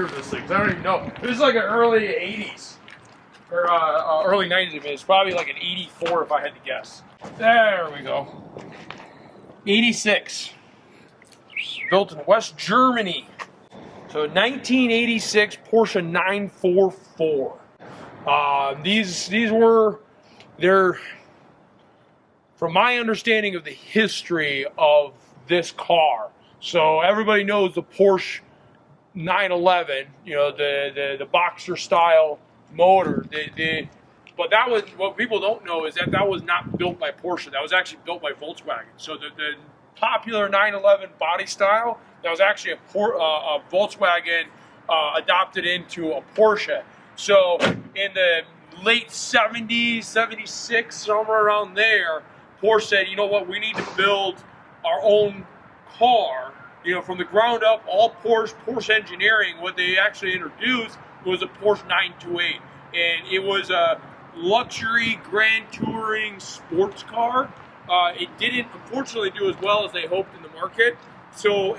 year of this thing. I don't even know. This is like an early 80s. Or early 90s. I mean, it's probably like an 84 if I had to guess. There we go. 86. Built in West Germany. So 1986 Porsche 944. These were, they're, from my understanding of the history of this car. So everybody knows the Porsche 911, you know, the Boxer style motor. But that was, what people don't know is that was not built by Porsche. That was actually built by Volkswagen. So the popular 911 body style, that was actually a Volkswagen adopted into a Porsche. So in the late 70s, 76, somewhere around there, Porsche said, you know what, we need to build our own car, you know, from the ground up. All Porsche engineering, what they actually introduced was a Porsche 928. And it was a luxury grand touring sports car. It didn't, unfortunately, do as well as they hoped in the market. So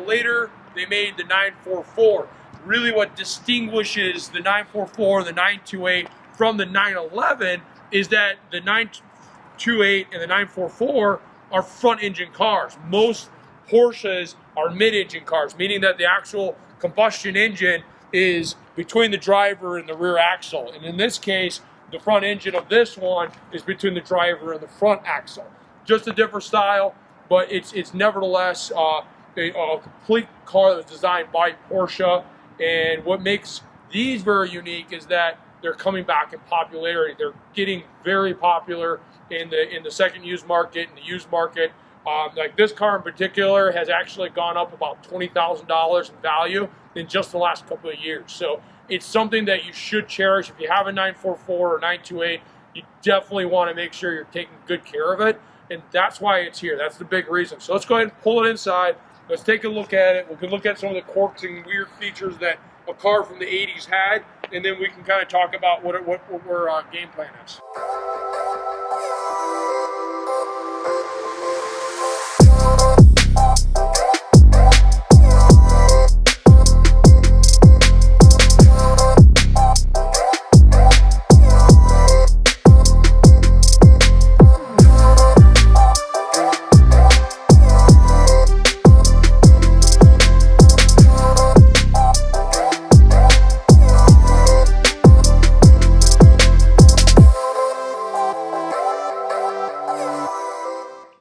later, they made the 944. Really what distinguishes the 944 and the 928 from the 911 is that the 928 and the 944 are front engine cars. Most Porsches are mid-engine cars, meaning that the actual combustion engine is between the driver and the rear axle. And in this case, the front engine of this one is between the driver and the front axle. Just a different style, but it's nevertheless a complete car that was designed by Porsche. And what makes these very unique is that they're coming back in popularity. They're getting very popular in the second used market, in the used market. Like this car in particular has actually gone up about $20,000 in value in just the last couple of years. So it's something that you should cherish. If you have a 944 or 928, you definitely want to make sure you're taking good care of it. And that's why it's here. That's the big reason. So let's go ahead and pull it inside. Let's take a look at it. We can look at some of the quirks and weird features that a car from the 80s had, and then we can kind of talk about what our game plan is.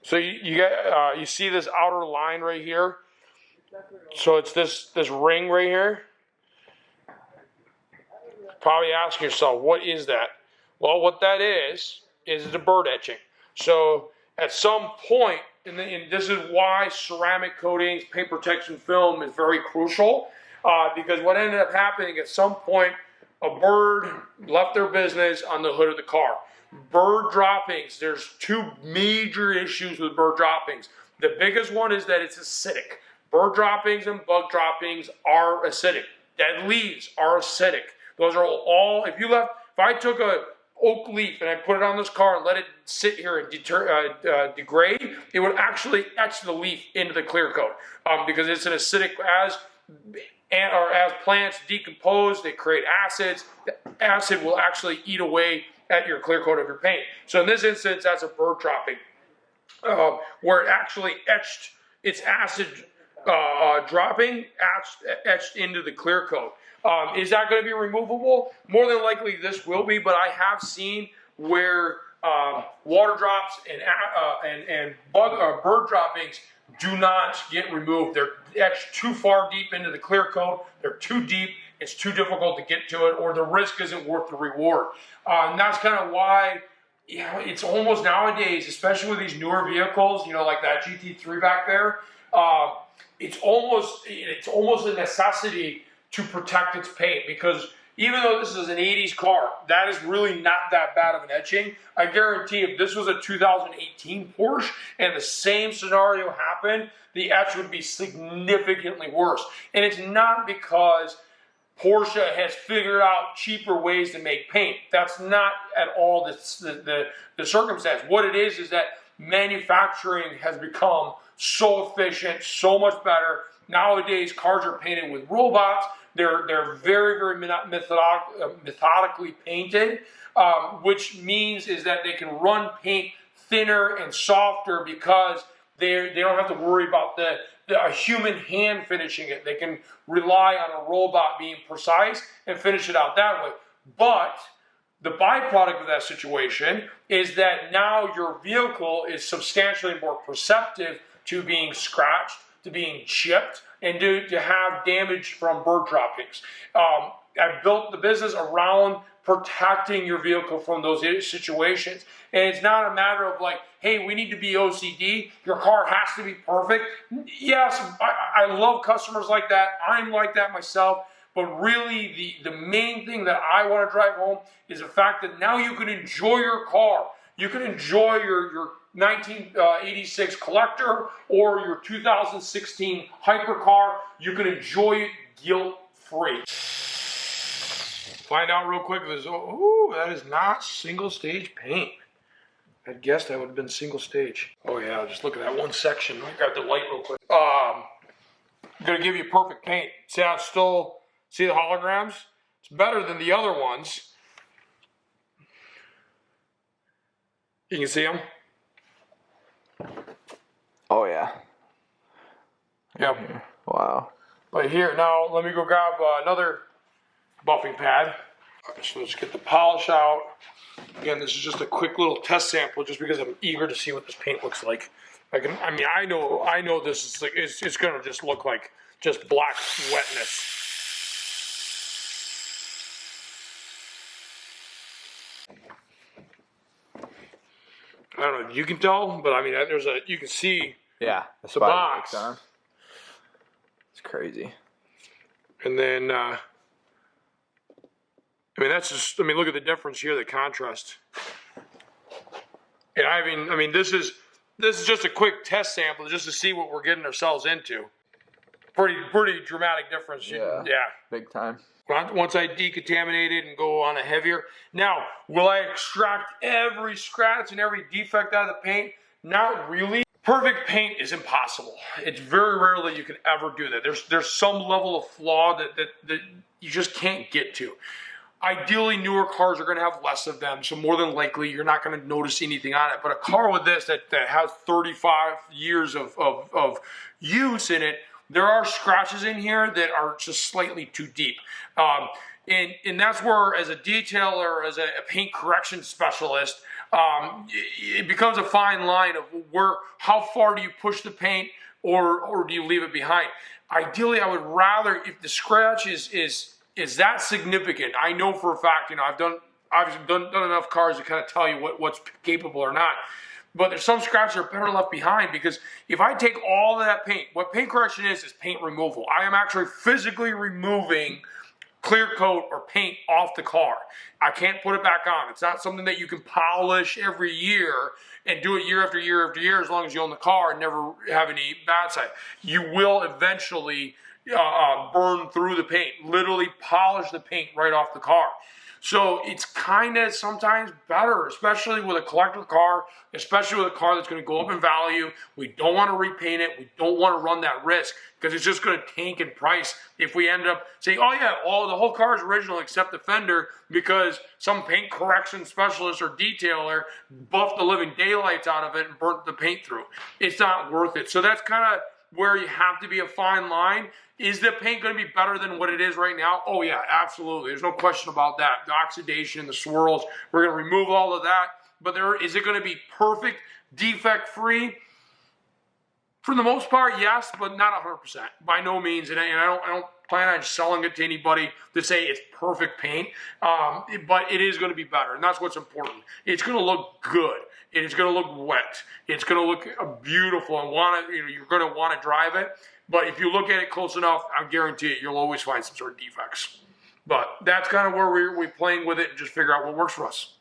So you see this outer line right here. So it's this ring right here. Probably asking yourself, what is that? Well, what that is the bird etching. So at some point, and this is why ceramic coatings, paint protection film is very crucial, because what ended up happening at some point, a bird left their business on the hood of the car. Bird droppings, there's two major issues with bird droppings. The biggest one is that it's acidic. Bird droppings and bug droppings are acidic. Dead leaves are acidic. Those are all, if I took a oak leaf and I put it on this car and let it sit here and degrade, it would actually etch the leaf into the clear coat, because it's an acidic, as plants decompose, they create acids. The acid will actually eat away at your clear coat of your paint. So in this instance, that's a bird dropping, where it actually etched its acid dropping etched into the clear coat. Is that going to be removable? More than likely this will be, but I have seen where water drops and bird droppings do not get removed. They're etched too far deep into the clear coat. They're too deep. It's too difficult to get to it, or the risk isn't worth the reward. And that's kind of why, you know, it's almost nowadays, especially with these newer vehicles, you know, like that GT3 back there, it's almost a necessity to protect its paint, because even though this is an 80s car, that is really not that bad of an etching. I guarantee if this was a 2018 Porsche and the same scenario happened, the etch would be significantly worse. And it's not because Porsche has figured out cheaper ways to make paint. That's not at all the circumstance. What it is that manufacturing has become so efficient, so much better. Nowadays, cars are painted with robots, They're very, very methodically painted, which means is that they can run paint thinner and softer because they don't have to worry about a human hand finishing it. They can rely on a robot being precise and finish it out that way. But the byproduct of that situation is that now your vehicle is substantially more perceptive to being scratched, to being chipped, and to have damage from bird droppings. I've built the business around protecting your vehicle from those situations. And it's not a matter of like, hey, we need to be OCD. Your car has to be perfect. Yes, I love customers like that. I'm like that myself. But really, the main thing that I want to drive home is the fact that now you can enjoy your car. You can enjoy your 1986 Collector or your 2016 Hypercar. You can enjoy it guilt-free. Find out real quick if there's, oh, that is not single stage paint. I guessed that would have been single stage. Oh yeah, just look at that one section. Let me grab the light real quick. I'm gonna give you perfect paint. See how it's still, see the holograms? It's better than the other ones. You can see them? Oh yeah. Yep. Wow. But here, now let me go grab another buffing pad. So let's get the polish out. Again, this is just a quick little test sample, just because I'm eager to see what this paint looks like. I know this is like it's gonna just look like just black wetness. I don't know if you can tell, but I mean, you can see the box. It's crazy. And then, I mean, that's just, I mean, look at the difference here, the contrast. And I mean, this is just a quick test sample just to see what we're getting ourselves into. Pretty dramatic difference. Yeah. Big time. Once I decontaminate it and go on a heavier. Now, will I extract every scratch and every defect out of the paint? Not really. Perfect paint is impossible. It's very rarely you can ever do that. There's some level of flaw that you just can't get to. Ideally, newer cars are going to have less of them, so more than likely you're not going to notice anything on it. But a car with this that has 35 years of use in it, there are scratches in here that are just slightly too deep. And that's where, as a detailer, as a paint correction specialist, it becomes a fine line of how far do you push the paint or do you leave it behind? Ideally, I would rather, if the scratch is that significant, I know for a fact, I've obviously done enough cars to kind of tell you what's capable or not. But there's some scratches that are better left behind, because if I take all of that paint, what paint correction is paint removal. I am actually physically removing clear coat or paint off the car. I can't put it back on. It's not something that you can polish every year and do it year after year after year as long as you own the car and never have any bad side. You will eventually burn through the paint, literally polish the paint right off the car. So it's kind of sometimes better, especially with a collector car, especially with a car that's going to go up in value. We don't want to repaint it. We don't want to run that risk, because it's just going to tank in price if we end up saying, oh yeah, the whole car is original except the fender, because some paint correction specialist or detailer buffed the living daylights out of it and burnt the paint through. It's not worth it. So that's kind of where you have to be a fine line. Is the paint going to be better than what it is right now? Oh yeah, absolutely. There's no question about that. The oxidation, the swirls, we're going to remove all of that. But is it going to be perfect, defect-free? For the most part, yes, but not 100%. By no means. And I don't plan on selling it to anybody to say it's perfect paint. But it is going to be better, and that's what's important. It's going to look good. It is going to look wet. It's going to look beautiful, and you're going to want to drive it. But if you look at it close enough, I guarantee it, you'll always find some sort of defects. But that's kind of where we're playing with it and just figure out what works for us.